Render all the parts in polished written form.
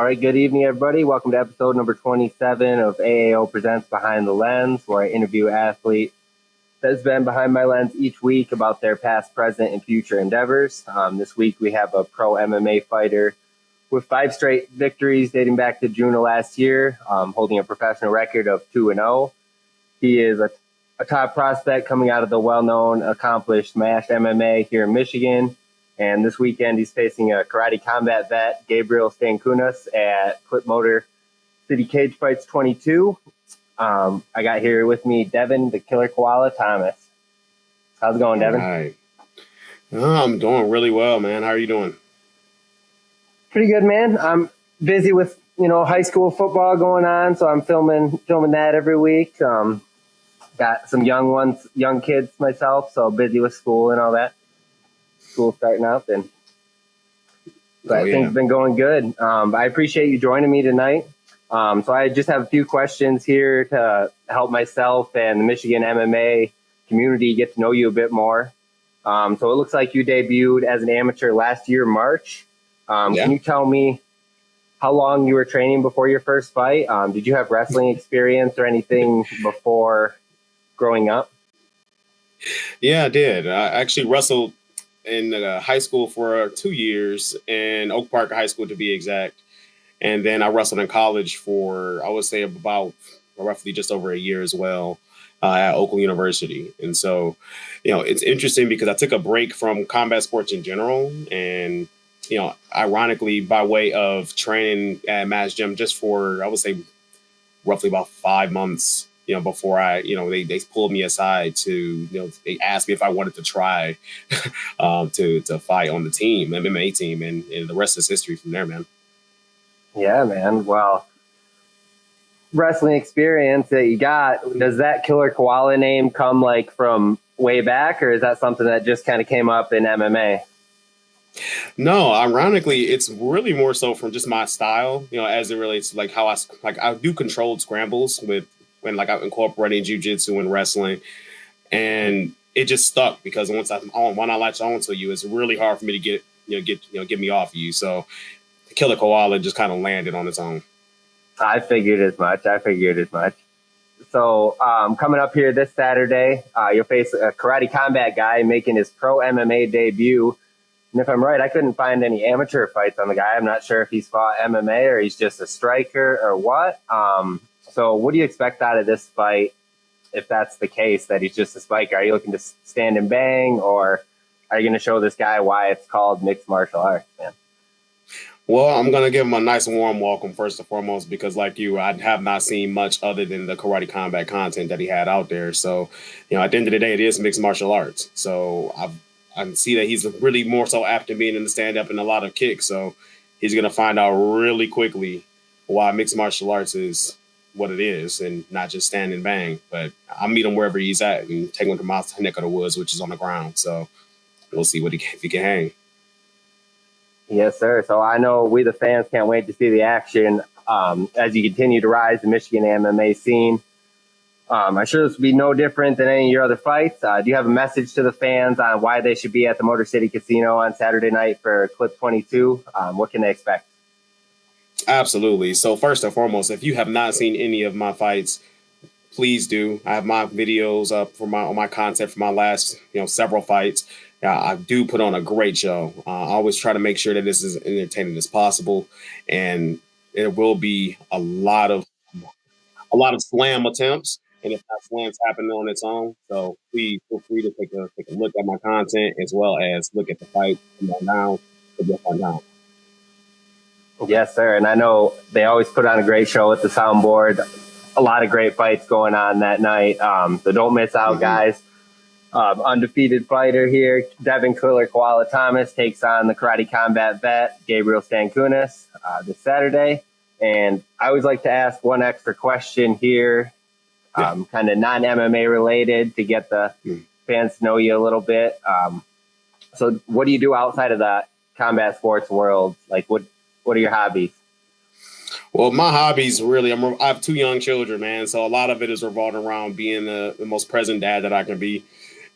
right, good evening, everybody. Welcome to episode number 27 of AAO Presents Behind the Lens, where I interview athletes that's been behind my lens each week about their past, present, and future endeavors. This week we have a pro MMA fighter with 5 straight victories dating back to June of last year, holding a professional record of 2-0. He is a top prospect coming out of the well-known, accomplished MASH MMA here in Michigan. And this weekend, he's facing a karate combat vet, Gabriel Stankunas, at Motor City Cagefights 22. I got here with me Devin, the Killer Koala Thomas. How's it going, Devin? Hi. I'm doing really well, man. How are you doing? Pretty good, man. I'm busy with high school football going on, so I'm filming that every week. Got some young kids myself, so busy with school and all that. School starting up, and things have been going good. I appreciate you joining me tonight. So I just have a few questions here to help myself and the Michigan MMA community get to know you a bit more. So it looks like you debuted as an amateur last year, March. Can you tell me how long you were training before your first fight? Did you have wrestling experience or anything before growing up? Yeah, I did. I actually wrestled in high school for 2 years in Oak Park High School, to be exact. And then I wrestled in college for, I would say, about roughly just over a year as well at Oakland University. And so, it's interesting because I took a break from combat sports in general. And, ironically, by way of training at Mass Gym just for, I would say, roughly about 5 months, before they pulled me aside to, they asked me if I wanted to try to fight on the team, MMA team, and the rest is history from there, man. Yeah, man. Well, wrestling experience that you got, does that Killer Koala name come like from way back, or is that something that just kind of came up in MMA? No, ironically, it's really more so from just my style, as it relates to like how I do controlled scrambles when I'm incorporating jiu-jitsu and wrestling, and it just stuck because when I latch on to you, it's really hard for me to get me off of you. So Killer Koala just kind of landed on its own. I figured as much. So coming up here this Saturday, you'll face a karate combat guy making his pro MMA debut. And if I'm right, I couldn't find any amateur fights on the guy. I'm not sure if he's fought MMA or he's just a striker or what. So what do you expect out of this fight if that's the case, that he's just a spiker? Are you looking to stand and bang, or are you going to show this guy why it's called mixed martial arts, man? Well, I'm going to give him a nice warm welcome first and foremost because, like you, I have not seen much other than the karate combat content that he had out there. So, at the end of the day, it is mixed martial arts. So I see that he's really more so apt to being in the stand-up and a lot of kicks. So he's going to find out really quickly why mixed martial arts is what it is and not just stand and bang. But I'll meet him wherever he's at and take him to my neck of the woods, which is on the ground. So we'll see if he can hang. Yes, sir. So I know we, the fans, can't wait to see the action as you continue to rise the Michigan MMA scene. I'm sure this will be no different than any of your other fights. Do you have a message to the fans on why they should be at the Motor City Casino on Saturday night for Clip 22? What can they expect? Absolutely. So first and foremost, if you have not seen any of my fights, please do. I have my videos up on my content for my last several fights. I do put on a great show. I always try to make sure that this is entertaining as possible, and there will be a lot of slam attempts, and if that slams happen on its own, so please feel free to take a look at my content as well as look at the fight from now down. Yes, sir. And I know they always put on a great show at the Soundboard. A lot of great fights going on that night. So don't miss out, guys. Undefeated fighter here, Devin Killer Koala Thomas, takes on the karate combat vet, Gabriel Stankunas, this Saturday. And I always like to ask one extra question here, kind of non-MMA related, to get the fans to know you a little bit. So what do you do outside of the combat sports world? Like, what are your hobbies? Well, my hobbies really, I have 2 young children, man. So a lot of it is revolving around being the most present dad that I can be.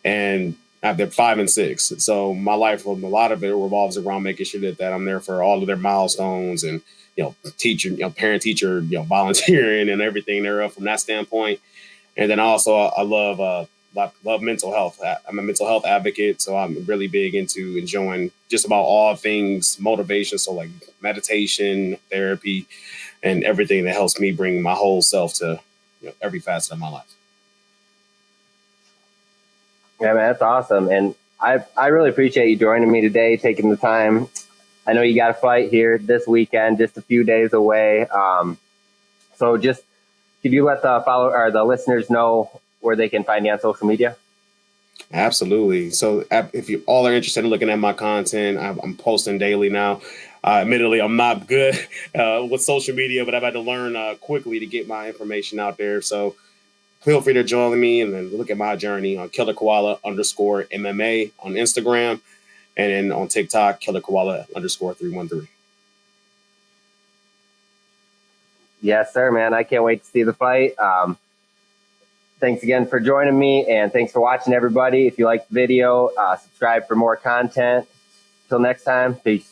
And They're 5 and 6. So my life, a lot of it revolves around making sure that I'm there for all of their milestones and, teacher, parent teacher, volunteering and everything thereof from that standpoint. And then also I love mental health. I'm a mental health advocate, so I'm really big into enjoying just about all things motivation. So like meditation, therapy, and everything that helps me bring my whole self to every facet of my life. Yeah, man, that's awesome. And I really appreciate you joining me today, taking the time. I know you got a fight here this weekend, just a few days away. So just could you let the listeners know where they can find you on social media? Absolutely. So if you all are interested in looking at my content, I'm posting daily now. Admittedly, I'm not good with social media, but I've had to learn quickly to get my information out there. So feel free to join me and then look at my journey on Killer Koala _MMA on Instagram, and then on TikTok, Killer Koala _313. Yes, sir, man. I can't wait to see the fight. Thanks again for joining me, and thanks for watching, everybody. If you liked the video, subscribe for more content. Till next time, peace.